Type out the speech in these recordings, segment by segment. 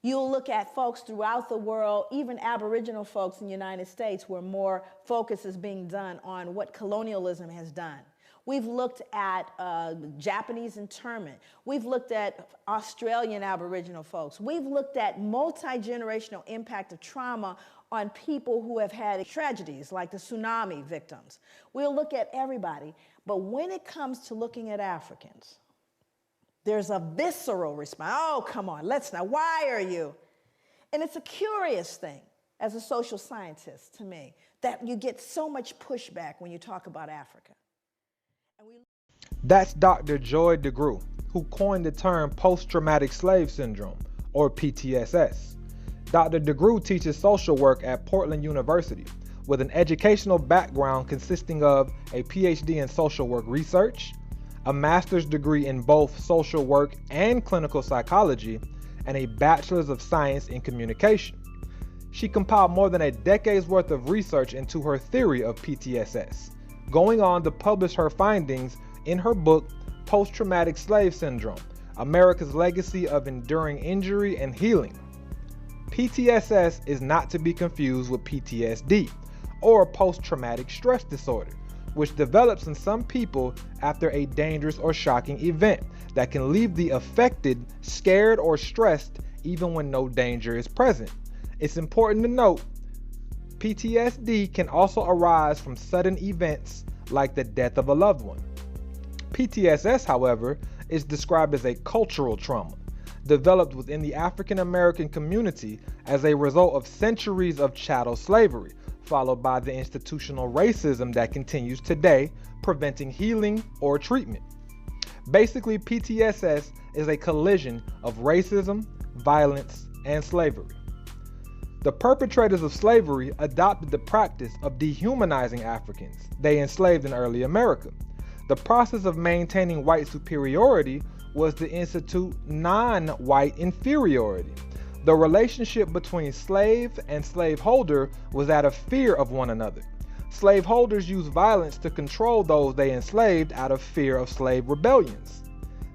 You'll look at folks throughout the world, even Aboriginal folks in the United States, where more focus is being done on what colonialism has done. We've looked at Japanese internment. We've looked at Australian Aboriginal folks. We've looked at multi-generational impact of trauma on people who have had tragedies like the tsunami victims. We'll look at everybody. But when it comes to looking at Africans, there's a visceral response. Oh, come on, let's not. Why are you? And it's a curious thing as a social scientist to me that you get so much pushback when you talk about Africa. That's Dr. Joy DeGruy, who coined the term post-traumatic slave syndrome, or P.T.S.S. Dr. DeGruy teaches social work at Portland University with an educational background consisting of a PhD in social work research, a master's degree in both social work and clinical psychology, and a bachelor's of science in communication. She compiled more than a decade's worth of research into her theory of P.T.S.S., going on to publish her findings in her book, Post-Traumatic Slave Syndrome, America's Legacy of Enduring Injury and Healing. P.T.S.S. is not to be confused with PTSD, or post-traumatic stress disorder, which develops in some people after a dangerous or shocking event that can leave the affected scared or stressed even when no danger is present. It's important to note, PTSD can also arise from sudden events like the death of a loved one. P.T.S.S., however, is described as a cultural trauma, developed within the African American community as a result of centuries of chattel slavery, followed by the institutional racism that continues today, preventing healing or treatment. Basically, P.T.S.S. is a collision of racism, violence, and slavery. The perpetrators of slavery adopted the practice of dehumanizing Africans they enslaved in early America. The process of maintaining white superiority was to institute non-white inferiority. The relationship between slave and slaveholder was that of fear of one another. Slaveholders used violence to control those they enslaved out of fear of slave rebellions.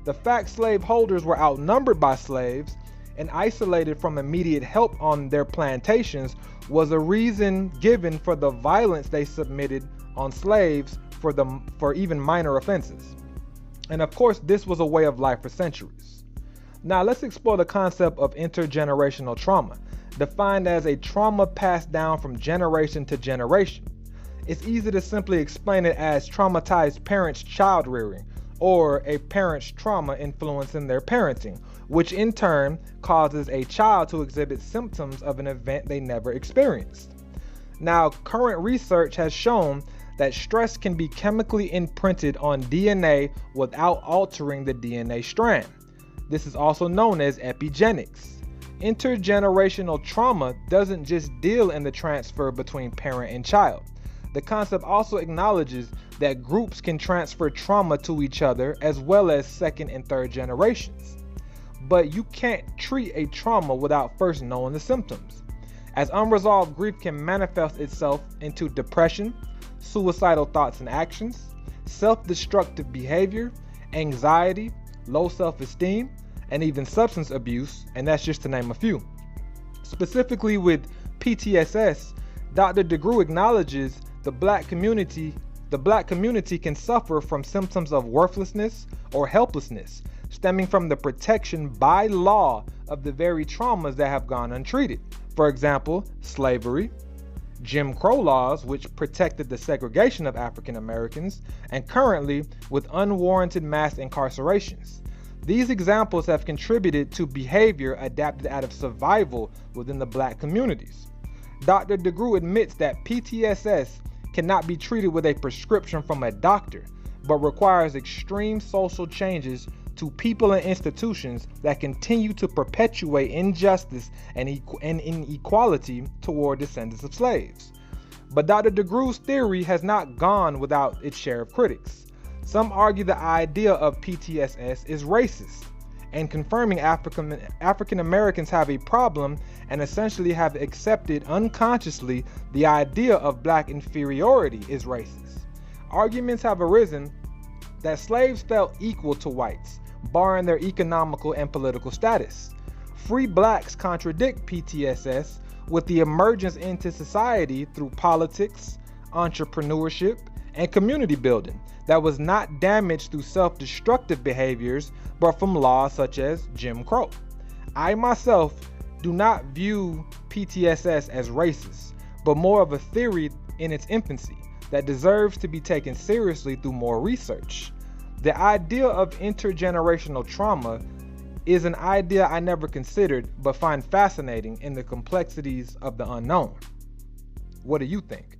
The fact slaveholders were outnumbered by slaves and isolated from immediate help on their plantations was a reason given for the violence they submitted on slaves for even minor offenses. And of course, this was a way of life for centuries. Now let's explore the concept of intergenerational trauma, defined as a trauma passed down from generation to generation. It's easy to simply explain it as traumatized parents' child rearing, or a parent's trauma influencing their parenting, which in turn causes a child to exhibit symptoms of an event they never experienced. Now, current research has shown that stress can be chemically imprinted on DNA without altering the DNA strand. This is also known as epigenetics. Intergenerational trauma doesn't just deal in the transfer between parent and child. The concept also acknowledges that groups can transfer trauma to each other as well as second and third generations. But you can't treat a trauma without first knowing the symptoms, as unresolved grief can manifest itself into depression, suicidal thoughts and actions, self-destructive behavior, anxiety, low self-esteem, and even substance abuse, and that's just to name a few. Specifically with P.T.S.S., Dr. DeGruy acknowledges the black community can suffer from symptoms of worthlessness or helplessness, stemming from the protection by law of the very traumas that have gone untreated. For example, slavery, Jim Crow laws, which protected the segregation of African Americans, and currently with unwarranted mass incarcerations. These examples have contributed to behavior adapted out of survival within the black communities. Dr. DeGruy admits that P.T.S.S. cannot be treated with a prescription from a doctor, but requires extreme social changes to people and institutions that continue to perpetuate injustice and inequality toward descendants of slaves. But Dr. DeGruy's theory has not gone without its share of critics. Some argue the idea of P.T.S.S. is racist, and confirming African Americans have a problem and essentially have accepted unconsciously the idea of black inferiority is racist. Arguments have arisen that slaves felt equal to whites, barring their economical and political status. free blacks contradict PTSS with the emergence into society through politics, entrepreneurship, and community building that was not damaged through self-destructive behaviors, but from laws such as Jim Crow. I myself do not view PTSS as racist, but more of a theory in its infancy that deserves to be taken seriously through more research. The idea of intergenerational trauma is an idea I never considered but find fascinating in the complexities of the unknown. What do you think?